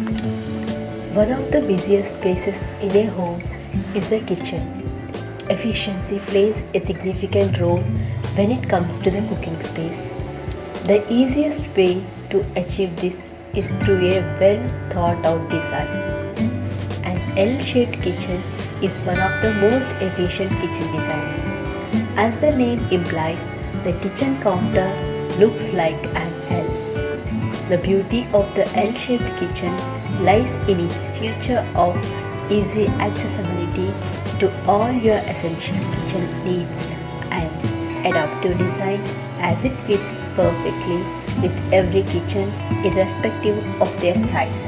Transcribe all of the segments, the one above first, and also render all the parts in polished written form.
One of the busiest places in a home is the kitchen. Efficiency plays a significant role when it comes to the cooking space. The easiest way to achieve this is through a well thought out design. An L shaped kitchen is one of the most efficient kitchen designs. As the name implies, the kitchen counter looks like an L. The beauty of the L shaped kitchen lies in its feature of easy accessibility to all your essential kitchen needs and adaptive design as it fits perfectly with every kitchen irrespective of their size.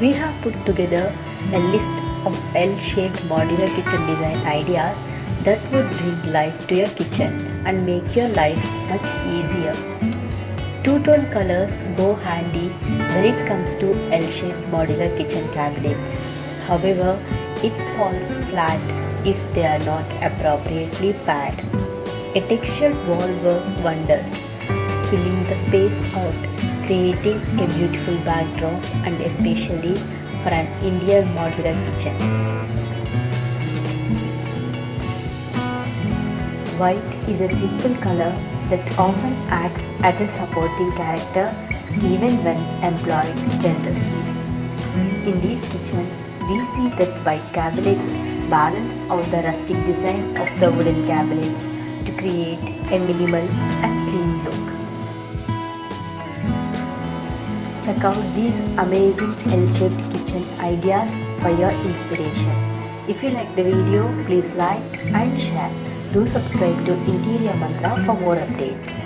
We have put together a list of L-shaped modular kitchen design ideas that would bring life to your kitchen and make your life much easier. Two-tone colors go handy when it comes to L-shaped modular kitchen cabinets. However, it falls flat if they are not appropriately paired. A textured wall work wonders, filling the space out, creating a beautiful backdrop and especially for an Indian modular kitchen. White is a simple color that often acts as a supporting character even when employed generously. In these kitchens, we see that white cabinets balance out the rustic design of the wooden cabinets to create a minimal and clean look. Check out these amazing L-shaped kitchen ideas for your inspiration. If you like the video, please like and share. Do subscribe to Interior Mantra for more updates.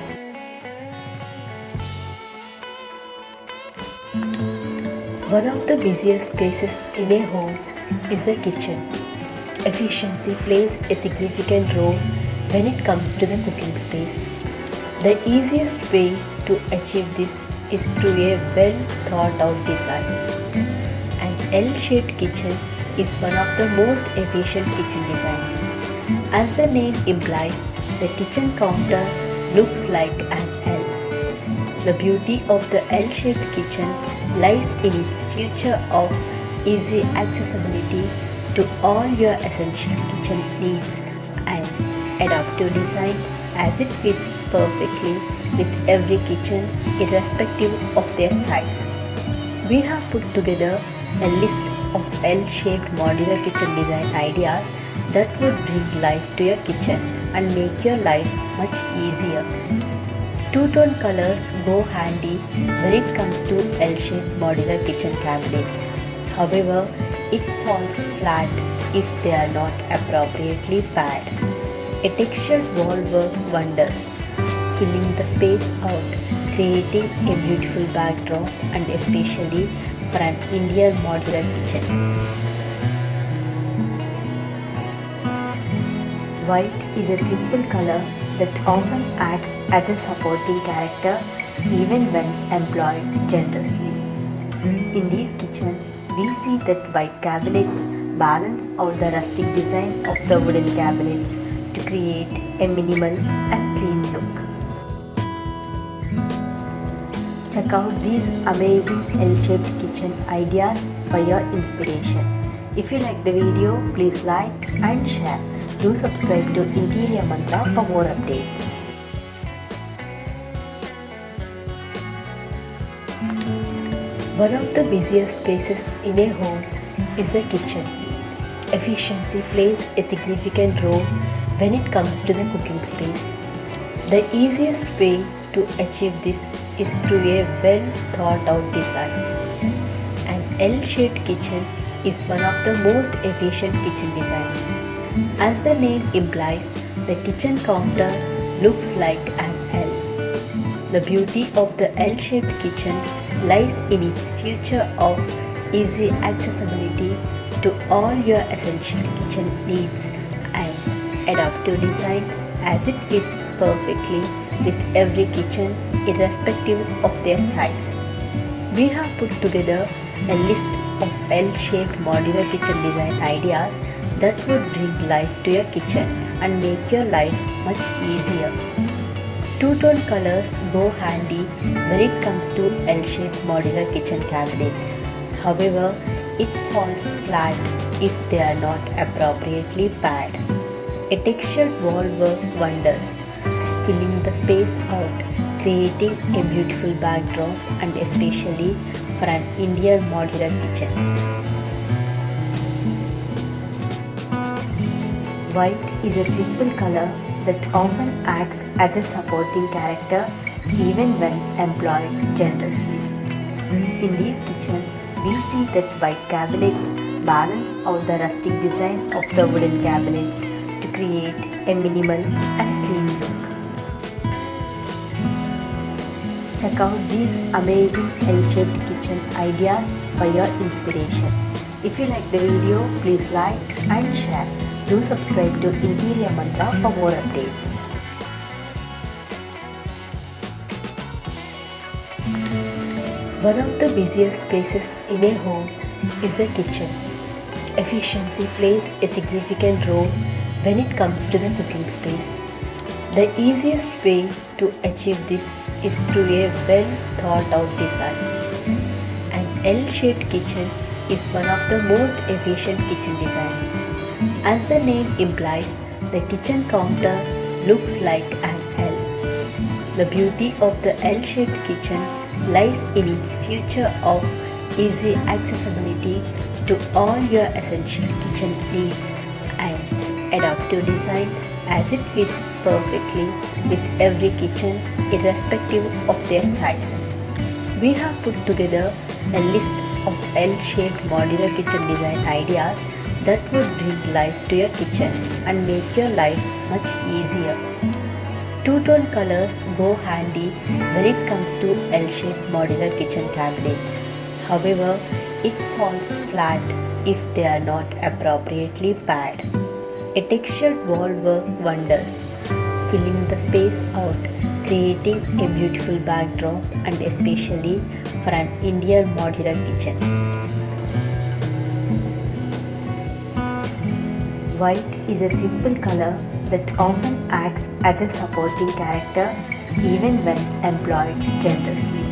One of the busiest places in a home is the kitchen. Efficiency plays a significant role when it comes to the cooking space. The easiest way to achieve this is through a well thought out design. An L-shaped kitchen is one of the most efficient kitchen designs. As the name implies, the kitchen counter looks like an L. The beauty of the L-shaped kitchen lies in its feature of easy accessibility to all your essential kitchen needs and adaptive design as it fits perfectly with every kitchen irrespective of their size. We have put together a list of L-shaped modular kitchen design ideas that would bring life to your kitchen and make your life much easier. Two-tone colors go handy when it comes to L-shaped modular kitchen cabinets. However, it falls flat if they are not appropriately paired. A textured wall work wonders, filling the space out, creating a beautiful backdrop and especially for an Indian modular kitchen. White is a simple color that often acts as a supporting character even when employed generously. In these kitchens, we see that white cabinets balance out the rustic design of the wooden cabinets to create a minimal and clean look. Check out these amazing L-shaped kitchen ideas for your inspiration. If you like the video, please like and share. Do subscribe to Interior Mantra for more updates. One of the busiest places in a home is the kitchen. Efficiency plays a significant role when it comes to the cooking space. The easiest way to achieve this is through a well thought out design. An L-shaped kitchen is one of the most efficient kitchen designs. As the name implies, the kitchen counter looks like an L. The beauty of the L-shaped kitchen lies in its feature of easy accessibility to all your essential kitchen needs and adaptive design as it fits perfectly with every kitchen irrespective of their size. We have put together a list of L-shaped modular kitchen design ideas that would bring life to your kitchen and make your life much easier. Two-tone colors go handy when it comes to L-shaped modular kitchen cabinets. However, it falls flat if they are not appropriately paired. A textured wall work wonders, filling the space out, creating a beautiful backdrop and especially for an Indian modular kitchen. White is a simple color that often acts as a supporting character even when employed generously. In these kitchens, we see that white cabinets balance out the rustic design of the wooden cabinets to create a minimal and clean look. Check out these amazing L-shaped kitchen ideas for your inspiration. If you like the video, please like and share. Do subscribe to Interior Mantra for more updates. One of the busiest places in a home is the kitchen. Efficiency plays a significant role when it comes to the cooking space. The easiest way to achieve this is through a well thought out design. An L-shaped kitchen is one of the most efficient kitchen designs. As the name implies, the kitchen counter looks like an L. The beauty of the L-shaped kitchen lies in its feature of easy accessibility to all your essential kitchen needs and adaptive design as it fits perfectly with every kitchen irrespective of their size. We have put together a list of L-shaped modular kitchen design ideas that would bring life to your kitchen and make your life much easier. Two-tone colors go handy when it comes to L-shaped modular kitchen cabinets. However, it falls flat if they are not appropriately paired. A textured wall work wonders, filling the space out, creating a beautiful backdrop and especially for an Indian modular kitchen. White is a simple color that often acts as a supporting character even when employed generously.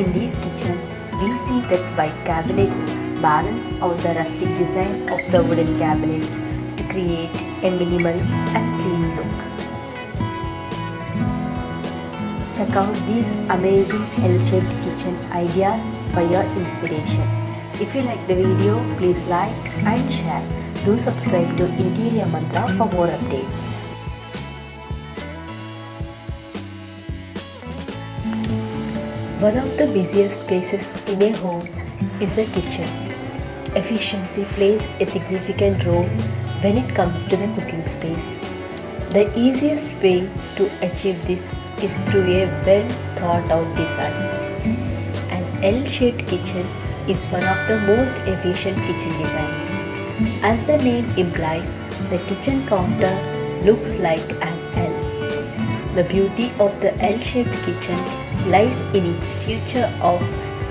In these kitchens, we see that white cabinets balance out the rustic design of the wooden cabinets to create a minimal and clean look. Check out these amazing L-shaped kitchen ideas for your inspiration. If you like the video, please like and share. Do subscribe to Interior Mantra for more updates. One of the busiest places in a home is the kitchen. Efficiency plays a significant role when it comes to the cooking space. The easiest way to achieve this is through a well thought out design. An L-shaped kitchen is one of the most efficient kitchen designs. As the name implies, the kitchen counter looks like an L. The beauty of the L-shaped kitchen lies in its feature of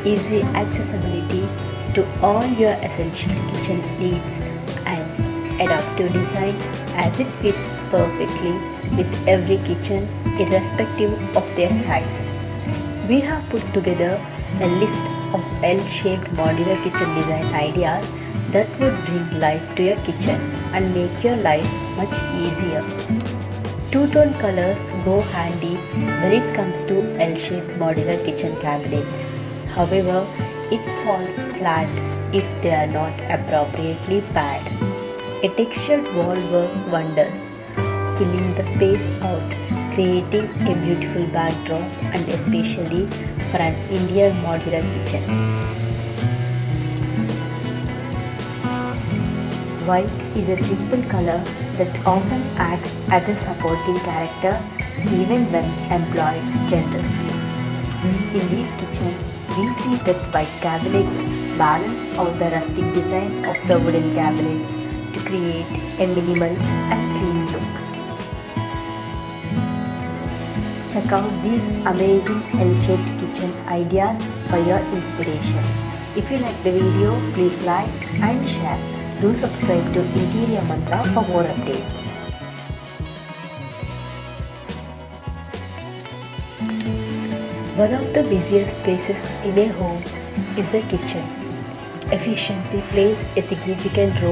easy accessibility to all your essential kitchen needs and adaptive design as it fits perfectly with every kitchen irrespective of their size. We have put together a list of L-shaped modular kitchen design ideas that would bring life to your kitchen and make your life much easier. Two-tone colors go handy when it comes to L-shaped modular kitchen cabinets. However, it falls flat if they are not appropriately paired. A textured wall work wonders, filling the space out, creating a beautiful backdrop and especially for an Indian modular kitchen. White is a simple color that often acts as a supporting character even when employed generously. In these kitchens, we see that white cabinets balance out the rustic design of the wooden cabinets to create a minimal and clean look. Check out these amazing L-shaped kitchen ideas for your inspiration. If you like the video, please like and share. Do subscribe to Interior Mantra for more updates. One of the busiest places in a home is the kitchen. Efficiency plays a significant role